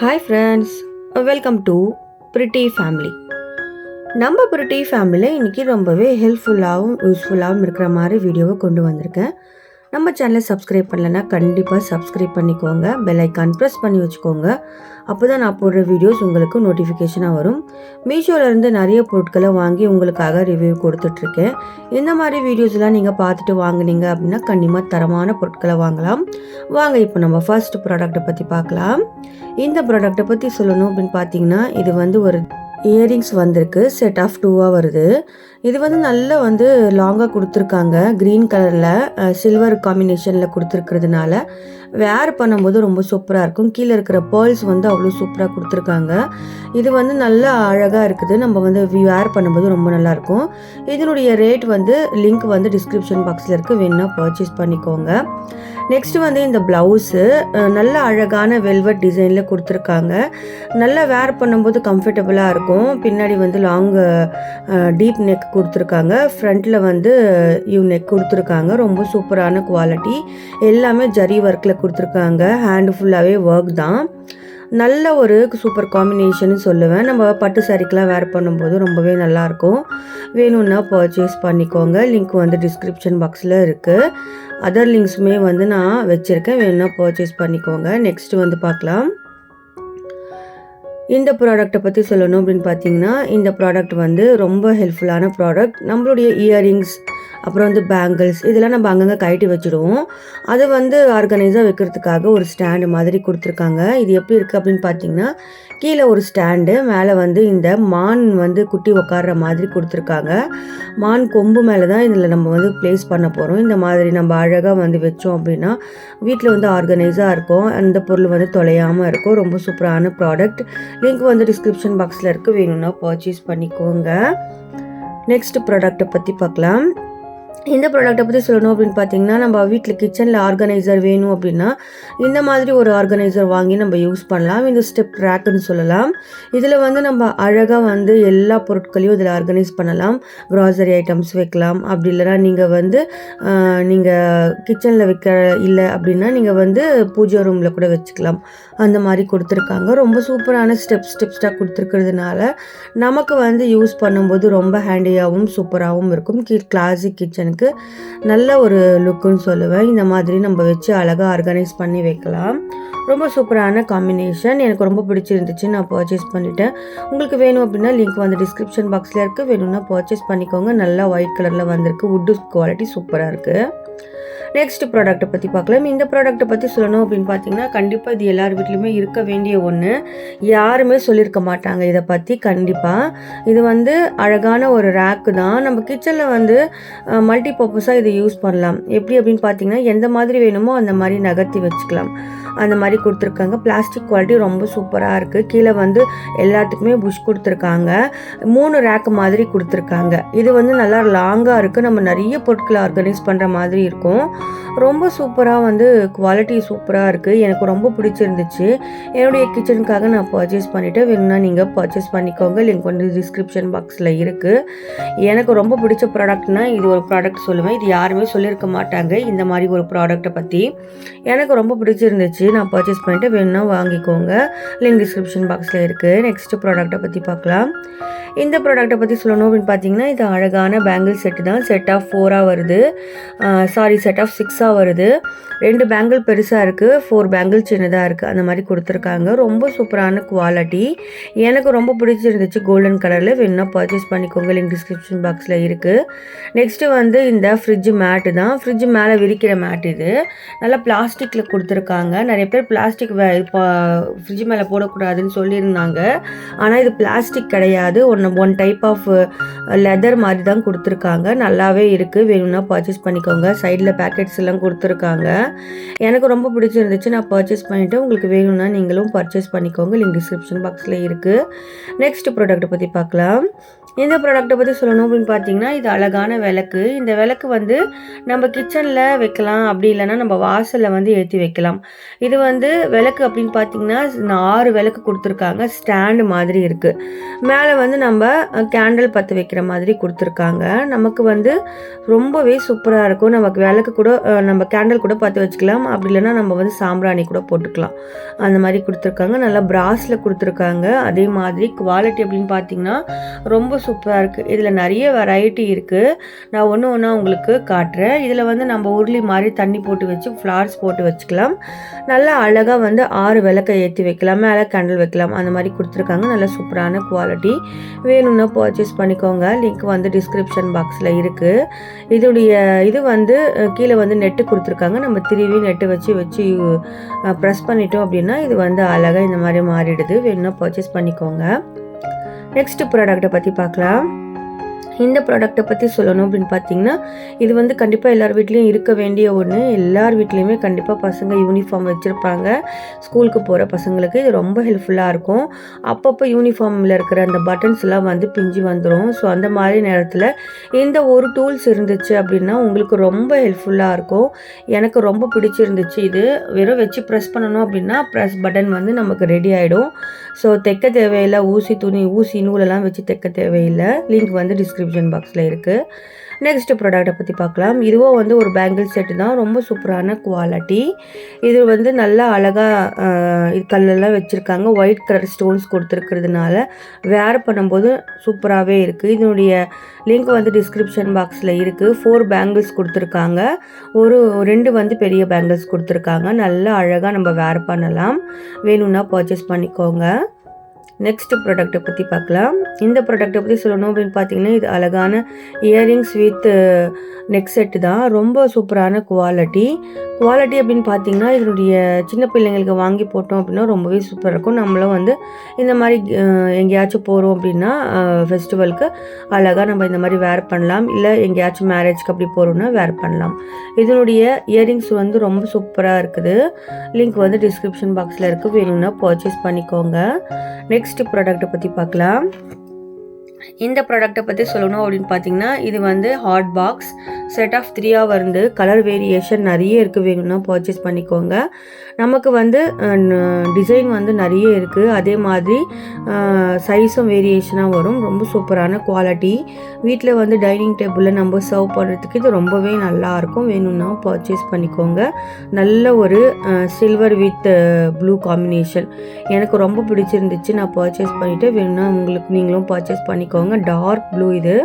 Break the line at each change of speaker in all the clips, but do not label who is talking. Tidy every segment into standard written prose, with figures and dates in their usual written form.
Hi friends, welcome to pretty family. நம்ம pretty ஃபேமிலியில் இன்றைக்கி ரொம்பவே ஹெல்ப்ஃபுல்லாகவும் யூஸ்ஃபுல்லாகவும் இருக்கிற மாதிரி வீடியோவை கொண்டு வந்திருக்கேன். நம்ம சேனலை சப்ஸ்கிரைப் பண்ணலைன்னா கண்டிப்பாக சப்ஸ்கிரைப் பண்ணிக்கோங்க, பெல் ஐக்கான் ப்ரெஸ் பண்ணி வச்சுக்கோங்க. அப்போ தான் நான் போடுற வீடியோஸ் உங்களுக்கு நோட்டிஃபிகேஷனாக வரும். மீஷோலேருந்து நிறைய பொருட்களை வாங்கி உங்களுக்காக ரிவ்யூ கொடுத்துட்ருக்கேன். இந்த மாதிரி வீடியோஸ்லாம் நீங்கள் பார்த்துட்டு வாங்கினீங்க அப்படின்னா கண்டிப்பாக தரமான பொருட்களை வாங்கலாம். வாங்க இப்போ நம்ம ஃபர்ஸ்ட் ப்ராடக்ட்டை பற்றி பார்க்கலாம். இந்த ப்ராடக்ட்டை பற்றி சொல்லணும் அப்படின்னு பார்த்தீங்கன்னா, இது வந்து ஒரு இயரிங்ஸ் வந்திருக்கு, செட் ஆஃப் 2 வருது. இது வந்து நல்லா வந்து லாங்காக கொடுத்துருக்காங்க, க்ரீன் கலரில் சில்வர் காம்பினேஷனில் கொடுத்துருக்கிறதுனால வேர் பண்ணும்போது ரொம்ப சூப்பராக இருக்கும். கீழே இருக்கிற பேர்ல்ஸ் வந்து அவ்வளோ சூப்பராக கொடுத்துருக்காங்க. இது வந்து நல்லா அழகாக இருக்குது, நம்ம வந்து வேர் பண்ணும்போது ரொம்ப நல்லாயிருக்கும். இதனுடைய ரேட் வந்து லிங்க் வந்து டிஸ்கிரிப்ஷன் பாக்ஸில் இருக்குது, வேணுன்னா பர்ச்சேஸ் பண்ணிக்கோங்க. நெக்ஸ்ட் வந்து இந்த ப்ளவுஸு நல்ல அழகான வெல்வெட் டிசைனில் கொடுத்துருக்காங்க. நல்லா வேர் பண்ணும்போது கம்ஃபர்டபுளாக இருக்கும். பின்னாடி வந்து லாங் டீப் நெக் கொடுத்துருக்காங்க, ஃப்ரண்ட்டில் வந்து யூ நெக் கொடுத்துருக்காங்க. ரொம்ப சூப்பரான குவாலிட்டி, எல்லாமே ஜரி ஒர்க்கில் கொடுத்துருக்காங்க. ஹேண்டு ஃபுல்லாகவே ஒர்க் தான். நல்ல ஒரு சூப்பர் காம்பினேஷன் சொல்லுவேன். நம்ம பட்டு சாரிக்கெலாம் வேர் பண்ணும்போது ரொம்பவே நல்லாயிருக்கும். வேணும்னா பர்ச்சேஸ் பண்ணிக்கோங்க, லிங்க் வந்து டிஸ்கிரிப்ஷன் பாக்ஸில் இருக்குது. அதர் லிங்க்ஸுமே வந்து நான் வச்சுருக்கேன், வேணும்னா பர்ச்சேஸ் பண்ணிக்கோங்க. நெக்ஸ்ட் வந்து பார்க்கலாம். இந்த ப்ராடக்ட்டை பற்றி சொல்லணும் அப்படின்னு பார்த்தீங்கன்னா, இந்த ப்ராடக்ட் வந்து ரொம்ப ஹெல்ப்ஃபுல்லான ப்ராடக்ட். நம்மளுடைய இயரிங்ஸ், அப்புறம் வந்து பேங்கிள்ஸ், இதெல்லாம் நம்ம அங்கங்கே கழட்டி வச்சுடுவோம். அதை வந்து ஆர்கனைஸாக வைக்கிறதுக்காக ஒரு ஸ்டாண்டு மாதிரி கொடுத்துருக்காங்க. இது எப்படி இருக்குது அப்படின்னு பார்த்தீங்கன்னா, கீழே ஒரு ஸ்டாண்டு, மேலே வந்து இந்த மான் வந்து குட்டி உட்கார்ற மாதிரி கொடுத்துருக்காங்க. மான் கொம்பு மேலே தான் இதில் நம்ம வந்து ப்ளேஸ் பண்ண போகிறோம். இந்த மாதிரி நம்ம அழகாக வந்து வச்சோம் அப்படின்னா வீட்டில் வந்து ஆர்கனைஸாக இருக்கும், அந்த பொருள் வந்து தொலையாமல் இருக்கும். ரொம்ப சூப்பரான ப்ராடக்ட். லிங்க் வந்து டிஸ்கிரிப்ஷன் பாக்ஸில் இருக்குது, வேணும்னா பர்ச்சேஸ் பண்ணிக்கோங்க. நெக்ஸ்ட் ப்ராடக்ட்டை பற்றி பார்க்கலாம். இந்த ப்ராடக்ட்டை பற்றி சொல்லணும் அப்படின்னு பார்த்தீங்கன்னா, நம்ம வீட்டில் கிச்சனில் ஆர்கனைசர் வேணும் அப்படின்னா இந்த மாதிரி ஒரு ஆர்கனைசர் வாங்கி நம்ம யூஸ் பண்ணலாம். இந்த ஸ்டெப் ட்ராக்குன்னு சொல்லலாம். இதில் வந்து நம்ம அழகாக வந்து எல்லா பொருட்களையும் இதில் ஆர்கனைஸ் பண்ணலாம். க்ராசரி ஐட்டம்ஸ் வைக்கலாம், அப்படி இல்லைனா நீங்கள் வந்து நீங்கள் கிச்சனில் வைக்க இல்லை அப்படின்னா நீங்கள் வந்து பூஜை ரூமில் கூட வச்சுக்கலாம். அந்த மாதிரி கொடுத்துருக்காங்க. ரொம்ப சூப்பரான ஸ்டெப்ஸ்டாக கொடுத்துருக்கிறதுனால நமக்கு வந்து யூஸ் பண்ணும்போது ரொம்ப ஹேண்டியாகவும் சூப்பராகவும் இருக்கும். கிளாசிக் கிச்சனுக்கு நல்ல ஒரு லுக்குன்னு சொல்லுவேன். இந்த மாதிரி நம்ம வச்சு அழகாக ஆர்கனைஸ் பண்ணி வைக்கலாம். ரொம்ப சூப்பரான காம்பினேஷன், எனக்கு ரொம்ப பிடிச்சிருந்துச்சு, நான் பர்ச்சேஸ் பண்ணிட்டேன். உங்களுக்கு வேணும் அப்படின்னா லிங்க் வந்து டிஸ்கிரிப்ஷன் பாக்ஸில் இருக்குது, வேணும்னா பர்ச்சேஸ் பண்ணிக்கோங்க. நல்லா ஒயிட் கலரில் வந்திருக்கு, வுட்டு குவாலிட்டி சூப்பராக இருக்குது. நெக்ஸ்ட் ப்ராடக்ட்டை பற்றி பார்க்கலாம். இந்த ப்ராடக்ட்டை பற்றி சொல்லணும் அப்படின்னு பார்த்தீங்கன்னா, கண்டிப்பாக இது எல்லார் வீட்லேயுமே இருக்க வேண்டிய ஒன்று. யாருமே சொல்லியிருக்க மாட்டாங்க இதை பற்றி. கண்டிப்பாக இது வந்து அழகான ஒரு ரேக்கு தான். நம்ம கிச்சனில் வந்து மல்டி பர்பஸாக இதை யூஸ் பண்ணலாம். எப்படி அப்படின்னு பார்த்தீங்கன்னா, எந்த மாதிரி வேணுமோ அந்த மாதிரி நகர்த்தி வச்சுக்கலாம். அந்த மாதிரி கொடுத்துருக்காங்க. பிளாஸ்டிக் குவாலிட்டி ரொம்ப சூப்பராக இருக்குது. கீழே வந்து எல்லாத்துக்குமே புஷ் கொடுத்துருக்காங்க. 3 ரேக்கு மாதிரி கொடுத்துருக்காங்க. இது வந்து நல்லா லாங்காக இருக்குது, நம்ம நிறைய பொருட்களை ஆர்கனைஸ் பண்ணுற மாதிரி இருக்கும். ரொம்ப சூப்பராக வந்து குவாலிட்டி சூப்பராக இருக்குது, எனக்கு ரொம்ப பிடிச்சிருந்துச்சு. என்னுடைய கிச்சனுக்காக நான் பர்ச்சேஸ் பண்ணிவிட்டேன், வேணும்னா நீங்கள் பர்ச்சேஸ் பண்ணிக்கோங்க. லிங்க் வந்து டிஸ்கிரிப்ஷன் பாக்ஸில் இருக்குது. எனக்கு ரொம்ப பிடிச்ச ப்ராடக்ட்னால் இது ஒரு ப்ராடக்ட் சொல்லுவேன். இது யாருமே சொல்லியிருக்க மாட்டாங்க இந்த மாதிரி ஒரு ப்ராடக்ட்டை பற்றி. எனக்கு ரொம்ப பிடிச்சிருந்துச்சு, நான் பர்ச்சேஸ் பண்ணிவிட்டு, வேணும்னா வாங்கிக்கோங்க. லிங்க் டிஸ்கிரிப்ஷன் பாக்ஸில் இருக்குது. நெக்ஸ்ட் ப்ராடக்ட்டை பற்றி பார்க்கலாம். இந்த ப்ராடக்ட்டை பற்றி சொல்லணும் அப்படின்னு பார்த்தீங்கன்னா, இது அழகான பேங்கிள் செட்டு தான். செட் ஆஃப் 4 வருது, செட் ஆஃப் 6 வருது. 2 பேங்கிள் பெருசாக இருக்குது, 4 பேங்கிள் சின்னதாக இருக்குது, அந்த மாதிரி கொடுத்துருக்காங்க. ரொம்ப சூப்பரான குவாலிட்டி, எனக்கு ரொம்ப பிடிச்சிருந்துச்சு. கோல்டன் கலரில், வேணும்னா பர்ச்சேஸ் பண்ணிக்கோங்க. லிங்க் டிஸ்கிரிப்ஷன் பாக்ஸில் இருக்குது. நெக்ஸ்ட்டு வந்து இந்த ஃப்ரிட்ஜ் மேட்டு தான். ஃப்ரிட்ஜ் மேலே விரிக்கிற மேட். இது நல்லா பிளாஸ்டிக்கில் கொடுத்துருக்காங்க. நிறைய பேர் பிளாஸ்டிக் இப்போ ஃப்ரிட்ஜ் மேலே போடக்கூடாதுன்னு சொல்லியிருந்தாங்க, ஆனால் இது பிளாஸ்டிக் கிடையாது, ஒன் டைப் ஆஃப் லெதர் மாதிரி தான் கொடுத்துருக்காங்க. நல்லாவே இருக்குது, வேணும்னா பர்ச்சேஸ் பண்ணிக்கோங்க. சைடில் பேக்கெட்ஸ் எல்லாம் கொடுத்துருக்காங்க. எனக்கு ரொம்ப பிடிச்சிருந்துச்சு, நான் பர்ச்சேஸ் பண்ணிவிட்டு, உங்களுக்கு வேணும்னா நீங்களும் பர்ச்சேஸ் பண்ணிக்கோங்க. லிங்க் டிஸ்கிரிப்ஷன் பாக்ஸில் இருக்குது. நெக்ஸ்ட் ப்ராடக்ட்டை பற்றி பார்க்கலாம். இந்த ப்ராடக்ட்டை பற்றி சொல்லணும் அப்படின்னு பார்த்தீங்கன்னா, இது அழகான விளக்கு. இந்த விளக்கு வந்து நம்ம கிச்சனில் வைக்கலாம், அப்படி இல்லைன்னா நம்ம வாசலில் வந்து ஏற்றி வைக்கலாம். இது வந்து விளக்கு அப்படின்னு பார்த்தீங்கன்னா 6 விளக்கு கொடுத்துருக்காங்க. ஸ்டாண்டு மாதிரி இருக்குது. மேலே வந்து நம்ம கேண்டில் பற்ற வைக்கிற மாதிரி கொடுத்துருக்காங்க. நமக்கு வந்து ரொம்பவே சூப்பராக இருக்கும். நமக்கு விளக்கு கூட நம்ம கேண்டில் கூட பற்ற வச்சுக்கலாம், அப்படி இல்லைன்னா நம்ம வந்து சாம்பிராணி கூட போட்டுக்கலாம். அந்த மாதிரி கொடுத்துருக்காங்க. நல்லா பிராஸில் கொடுத்துருக்காங்க. அதே மாதிரி குவாலிட்டி அப்படின்னு பார்த்தீங்கன்னா ரொம்ப சூப்பராக இருக்குது. இதில் நிறைய வெரைட்டி இருக்குது. நான் ஒன்று ஒன்றா உங்களுக்கு காட்டுறேன். இதில் வந்து நம்ம உருளி மாதிரி தண்ணி போட்டு வச்சு ஃப்ளார்ஸ் போட்டு வச்சுக்கலாம். நல்லா அழகாக வந்து 6 விளக்கை ஏற்றி வைக்கலாம், மேலே கேண்டில் வைக்கலாம். அந்த மாதிரி கொடுத்துருக்காங்க. நல்ல சூப்பரான குவாலிட்டி. வேணும்னா பர்ச்சேஸ் பண்ணிக்கோங்க. லிங்க் வந்து டிஸ்கிரிப்ஷன் பாக்ஸில் இருக்குது. இது வந்து கீழே வந்து நெட்டு கொடுத்துருக்காங்க. நம்ம திருவி நெட்டு வச்சு ப்ரெஸ் பண்ணிட்டோம் அப்படின்னா இது வந்து அழகாக இந்த மாதிரி மாறிடுது. வேணும்னா பர்ச்சேஸ் பண்ணிக்கோங்க. நெக்ஸ்ட் ப்ராடக்ட்டை பற்றி பார்க்கலாம். இந்த ப்ராடக்ட்டை பற்றி சொல்லணும் அப்படின்னு பார்த்தீங்கன்னா, இது வந்து கண்டிப்பாக எல்லார் வீட்லேயும் இருக்க வேண்டிய ஒன்று. எல்லார் வீட்லேயுமே கண்டிப்பாக பசங்க யூனிஃபார்ம் வச்சுருப்பாங்க. ஸ்கூலுக்கு போகிற பசங்களுக்கு இது ரொம்ப ஹெல்ப்ஃபுல்லாக இருக்கும். அப்பப்போ யூனிஃபார்மில் இருக்கிற அந்த பட்டன்ஸ்லாம் வந்து பிஞ்சு வந்துடும். ஸோ அந்த மாதிரி நேரத்தில் இந்த ஒரு டூல்ஸ் இருந்துச்சு அப்படின்னா உங்களுக்கு ரொம்ப ஹெல்ப்ஃபுல்லாக இருக்கும். எனக்கு ரொம்ப பிடிச்சிருந்துச்சு. இது வெறும் வச்சு ப்ரெஸ் பண்ணணும் அப்படின்னா ப்ரெஸ் பட்டன் வந்து நமக்கு ரெடி ஆகிடும். ஸோ தைக்க தேவையில்லை. ஊசி நூலெல்லாம் வச்சு தைக்க தேவையில்லை. லிங்க் வந்து டிஸ்கிரிப்ஷன் பாக்ஸில் இருக்குது. நெக்ஸ்ட் ப்ராடக்ட்டை பற்றி பார்க்கலாம். இதுவும் வந்து ஒரு பேங்கிள் செட்டு தான். ரொம்ப சூப்பரான குவாலிட்டி. இது வந்து நல்லா அழகாக இது கல்லெல்லாம் வச்சுருக்காங்க. ஒயிட் கலர் ஸ்டோன்ஸ் கொடுத்துருக்கிறதுனால வேர் பண்ணும்போது சூப்பராகவே இருக்குது. இதனுடைய லிங்க் வந்து டிஸ்கிரிப்ஷன் பாக்ஸில் இருக்குது. 4 பேங்கிள்ஸ் கொடுத்துருக்காங்க. 2 வந்து பெரிய பேங்கிள்ஸ் கொடுத்துருக்காங்க. நல்லா அழகாக நம்ம வேர் பண்ணலாம். வேணும்னா பர்ச்சேஸ் பண்ணிக்கோங்க. நெக்ஸ்ட் ப்ராடக்ட்டை பற்றி பார்க்கலாம். இந்த ப்ராடக்ட்டை பற்றி சொல்லணும் அப்படின்னு பார்த்தீங்கன்னா, இது அழகான இயரிங்ஸ் வித் நெக் செட்டு தான். ரொம்ப சூப்பரான குவாலிட்டி அப்படின்னு பார்த்தீங்கன்னா, இதனுடைய சின்ன பிள்ளைங்களுக்கு வாங்கி போட்டோம் அப்படின்னா ரொம்பவே சூப்பராக இருக்கும். நம்மளும் வந்து இந்த மாதிரி எங்கேயாச்சும் போகிறோம் அப்படின்னா ஃபெஸ்டிவலுக்கு அழகாக நம்ம இந்த மாதிரி வேர் பண்ணலாம். இல்லை எங்கேயாச்சும் மேரேஜ்க்கு அப்படி போகிறோம்னா வேர் பண்ணலாம். இதனுடைய இயரிங்ஸ் வந்து ரொம்ப சூப்பராக இருக்குது. லிங்க் வந்து டிஸ்கிரிப்ஷன் பாக்ஸில் இருக்குது. வேணும்னா பர்ச்சேஸ் பண்ணிக்கோங்க. நெக்ஸ்ட் ப்ராடக்ட்டை பற்றி பார்க்கலாம். இந்த ப்ராடக்ட்டை பற்றி சொல்லணும் அப்படின்னு பார்த்தீங்கன்னா, இது வந்து ஹாட் பாக்ஸ் செட் ஆஃப் 3 வந்து கலர் வேரியேஷன் நிறைய இருக்குது. வேணும்னா பர்ச்சேஸ் பண்ணிக்கோங்க. நமக்கு வந்து டிசைன் வந்து நிறைய இருக்குது. அதே மாதிரி சைஸும் வேரியேஷனாக வரும். ரொம்ப சூப்பரான குவாலிட்டி. வீட்டில் வந்து டைனிங் டேபிளில் நம்ம சர்வ் பண்ணுறதுக்கு இது ரொம்பவே நல்லாயிருக்கும். வேணும்னா பர்ச்சேஸ் பண்ணிக்கோங்க. நல்ல ஒரு சில்வர் வித் ப்ளூ காம்பினேஷன் எனக்கு ரொம்ப பிடிச்சிருந்துச்சு. நான் பர்ச்சேஸ் பண்ணிவிட்டு வேணும்னா நீங்களும் பர்ச்சேஸ் பண்ணிக்கோங்க. Dark blue. இது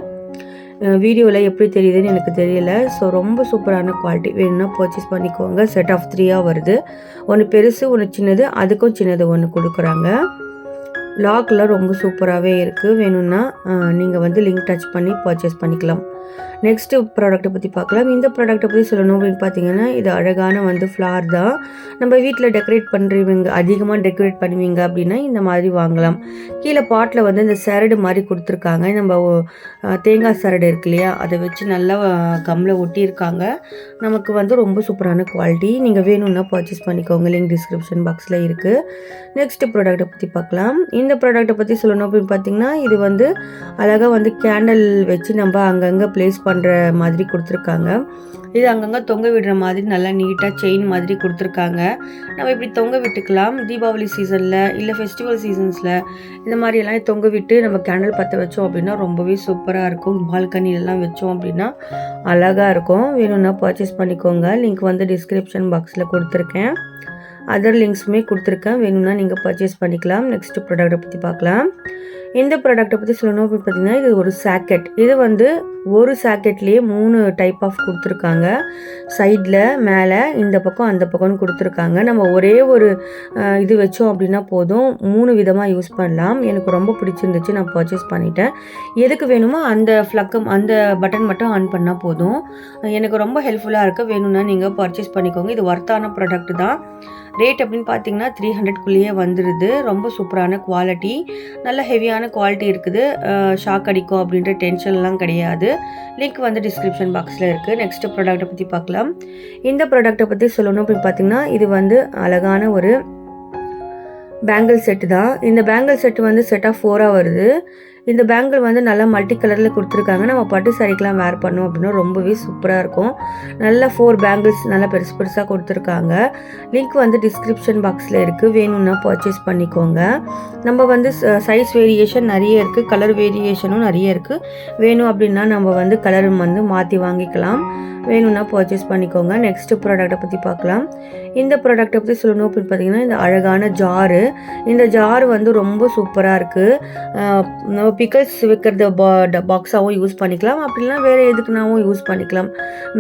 வீடியோவில் எப்படி தெரியுதுன்னு எனக்கு தெரியல. ஸோ ரொம்ப சூப்பரான குவாலிட்டி. வேணும்னா பர்ச்சேஸ் பண்ணிக்கோங்க. செட் ஆஃப் 3 வருது. ஒன்று பெருசு, ஒன்று சின்னது. அதுக்கும் சின்னது ஒன்று கொடுக்குறாங்க. லாக்லாம் ரொம்ப சூப்பராகவே இருக்குது. வேணும்னா நீங்கள் வந்து லிங்க் டச் பண்ணி பர்ச்சேஸ் பண்ணிக்கலாம். நெக்ஸ்ட்டு ப்ராடக்ட்டை பற்றி பார்க்கலாம். இந்த ப்ராடக்ட்டை பற்றி சொல்லணும் அப்படின்னு பார்த்தீங்கன்னா, இது அழகான வந்து ஃப்ளார் தான். நம்ம வீட்டில் அதிகமாக டெக்கரேட் பண்ணுவீங்க அப்படின்னா இந்த மாதிரி வாங்கலாம். கீழே பாட்டில் வந்து இந்த சரடு மாதிரி கொடுத்துருக்காங்க. நம்ம தேங்காய் சரடு இருக்கு இல்லையா, அதை வச்சு நல்லா கம்மில் ஒட்டியிருக்காங்க. நமக்கு வந்து ரொம்ப சூப்பரான குவாலிட்டி. நீங்கள் வேணும்னா பர்ச்சேஸ் பண்ணிக்கோங்க. லிங்க் டிஸ்கிரிப்ஷன் பாக்ஸில் இருக்குது. நெக்ஸ்ட் ப்ராடக்ட்டை பற்றி பார்க்கலாம். இந்த ப்ராடக்ட்டை பற்றி சொல்லணும் அப்படின்னு பார்த்தீங்கன்னா, இது வந்து அழகாக வந்து கேண்டில் வச்சு நம்ம அங்கங்கே ப்ளேஸ் பண்ணுற மாதிரி கொடுத்துருக்காங்க. இது அங்கங்கே தொங்க விடுற மாதிரி நல்லா நீட்டாக செயின் மாதிரி கொடுத்துருக்காங்க. நம்ம இப்படி தொங்க விட்டுக்கலாம். தீபாவளி சீசனில் இல்லை ஃபெஸ்டிவல் சீசன்ஸில் இந்த மாதிரியெல்லாம் தொங்க விட்டு நம்ம கேண்டில் பற்ற வச்சோம் அப்படின்னா ரொம்பவே சூப்பராக இருக்கும். பால்கனிலெலாம் வச்சோம் அப்படின்னா அழகாக இருக்கும். வேணும்னா பர்ச்சேஸ் பண்ணிக்கோங்க. லிங்க் வந்து டிஸ்கிரிப்ஷன் பாக்ஸில் கொடுத்துருக்கேன். அதர் லிங்க்ஸுமே கொடுத்துருக்கேன். வேணும்னா நீங்கள் பர்ச்சேஸ் பண்ணிக்கலாம். நெக்ஸ்ட் ப்ராடக்ட்டை பற்றி பார்க்கலாம். இந்த ப்ராடக்ட்டை பற்றி சொல்லணும் அப்படின்னு பார்த்தீங்கன்னா, இது ஒரு சாக்கெட். இது வந்து ஒரு சாக்கெட்லேயே 3 டைப் ஆஃப் கொடுத்துருக்காங்க. சைடில், மேலே, இந்த பக்கம், அந்த பக்கம்னு கொடுத்துருக்காங்க. நம்ம ஒரே ஒரு இது வச்சோம் அப்படின்னா போதும். 3 விதமாக யூஸ் பண்ணலாம். எனக்கு ரொம்ப பிடிச்சிருந்துச்சு. நான் பர்ச்சேஸ் பண்ணிட்டேன். எதுக்கு வேணுமோ அந்த பட்டன் மட்டும் ஆன் பண்ணால் போதும். எனக்கு ரொம்ப ஹெல்ப்ஃபுல்லாக இருக்குது. வேணும்னா நீங்கள் பர்ச்சேஸ் பண்ணிக்கோங்க. இது ஒர்த்தான ப்ராடக்ட் தான். ரேட் அப்படின்னு பார்த்தீங்கன்னா 300க்குள்ளேயே வந்துடுது. ரொம்ப சூப்பரான குவாலிட்டி. நல்ல ஹெவியான குவாலிட்டி இருக்குது. ஷாக் அடிக்கும் அப்படின்ற டென்ஷன்லாம் கிடையாது. லிங்க் வந்து டிஸ்கிரிப்ஷன் பாக்ஸில் இருக்குது. நெக்ஸ்ட் ப்ராடக்ட்டை பற்றி பார்க்கலாம். இந்த ப்ராடக்ட்டை பற்றி சொல்லணும் அப்படின்னு பார்த்தீங்கன்னா, இது வந்து அழகான ஒரு பேங்கிள் செட்டு தான். இந்த பேங்கிள் செட்டு வந்து செட் ஆஃப் 4 வருது. இந்த பேங்கிள் வந்து நல்லா மல்டி கலரில் கொடுத்துருக்காங்க. நம்ம பட்டு சாரிக்கெலாம் வேர் பண்ணோம் அப்படின்னா ரொம்பவே சூப்பராக இருக்கும். நல்லா 4 பேங்கிள்ஸ் நல்லா பெருசு பெருசாக கொடுத்துருக்காங்க. லிங்க் வந்து டிஸ்கிரிப்ஷன் பாக்ஸில் இருக்குது, வேணும்னா பர்ச்சேஸ் பண்ணிக்கோங்க. நம்ம வந்து சைஸ் வேரியேஷன் நிறைய இருக்குது, கலர் வேரியேஷனும் நிறைய இருக்குது. வேணும் அப்படின்னா நம்ம வந்து கலர் வந்து மாற்றி வாங்கிக்கலாம். வேணும்னா பர்ச்சேஸ் பண்ணிக்கோங்க. நெக்ஸ்ட் ப்ராடக்ட்டை பற்றி பார்க்கலாம். இந்த ப்ராடக்ட்டை பற்றி சொல்லணும் அப்படின்னு பார்த்தீங்கன்னா, இந்த அழகான ஜாரு. இந்த ஜாரு வந்து ரொம்ப சூப்பராக இருக்குது. நம்ம பிக்கல்ஸ் வைக்கிறது பாக்ஸாகவும் யூஸ் பண்ணிக்கலாம், அப்படின்னா வேறு எதுக்குனாவும் யூஸ் பண்ணிக்கலாம்.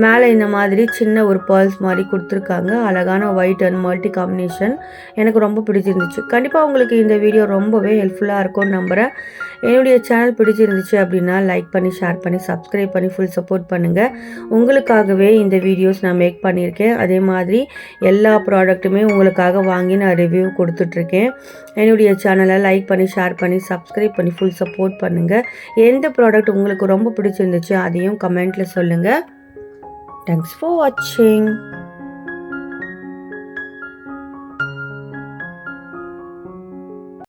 மேலே இந்த மாதிரி சின்ன ஒரு பேர்ல்ஸ் மாதிரி கொடுத்துருக்காங்க. அழகான ஒயிட் அண்ட் மல்டி காம்பினேஷன் எனக்கு ரொம்ப பிடிச்சிருந்துச்சு. கண்டிப்பாக உங்களுக்கு இந்த வீடியோ ரொம்பவே ஹெல்ப்ஃபுல்லாக இருக்கும்னு நம்புகிறேன். என்னுடைய சேனல் பிடிச்சிருந்துச்சு அப்படின்னா லைக் பண்ணி, ஷேர் பண்ணி, சப்ஸ்கிரைப் பண்ணி ஃபுல் சப்போர்ட் பண்ணுங்கள். உங்களுக்காகவே இந்த வீடியோஸ் நான் மேக் பண்ணியிருக்கேன். அதே மாதிரி எல்லா ப்ராடக்ட்டுமே உங்களுக்காக வாங்கி நான் ரிவ்யூ கொடுத்துட்ருக்கேன். என்னுடைய சேனலை லைக் பண்ணி, ஷேர் பண்ணி, சப்ஸ்கிரைப் பண்ணி ஃபுல் சப்போர்ட் பண்ணுங்கள். எந்த ப்ராடக்ட் உங்களுக்கு ரொம்ப பிடிச்சிருந்துச்சு அதையும் கமெண்ட்டில் சொல்லுங்கள். தேங்க்ஸ் ஃபார் வாட்சிங்.